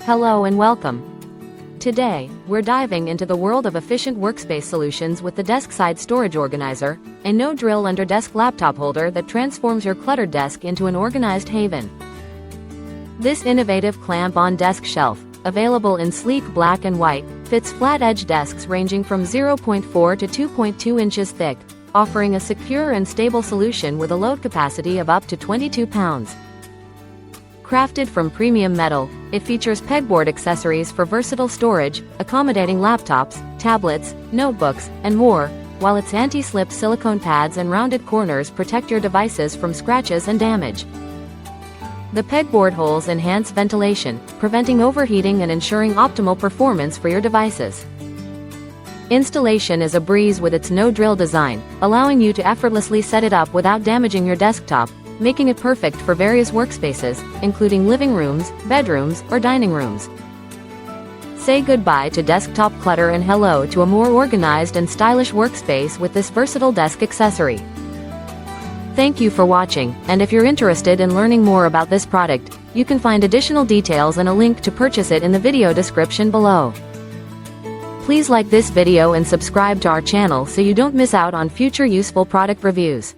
Hello and welcome. Today, we're diving into the world of efficient workspace solutions with the desk-side storage organizer, a no-drill under-desk laptop holder that transforms your cluttered desk into an organized haven. This innovative clamp-on-desk shelf, available in sleek black and white, fits flat-edge desks ranging from 0.4 to 2.2 inches thick, offering a secure and stable solution with a load capacity of up to 22 pounds. Crafted from premium metal, it features pegboard accessories for versatile storage, accommodating laptops, tablets, notebooks, and more, while its anti-slip silicone pads and rounded corners protect your devices from scratches and damage. The pegboard holes enhance ventilation, preventing overheating and ensuring optimal performance for your devices. Installation is a breeze with its no-drill design, allowing you to effortlessly set it up without damaging your desktop, making it perfect for various workspaces, including living rooms, bedrooms, or dining rooms. Say goodbye to desktop clutter and hello to a more organized and stylish workspace with this versatile desk accessory. Thank you for watching, and if you're interested in learning more about this product, you can find additional details and a link to purchase it in the video description below. Please like this video and subscribe to our channel so you don't miss out on future useful product reviews.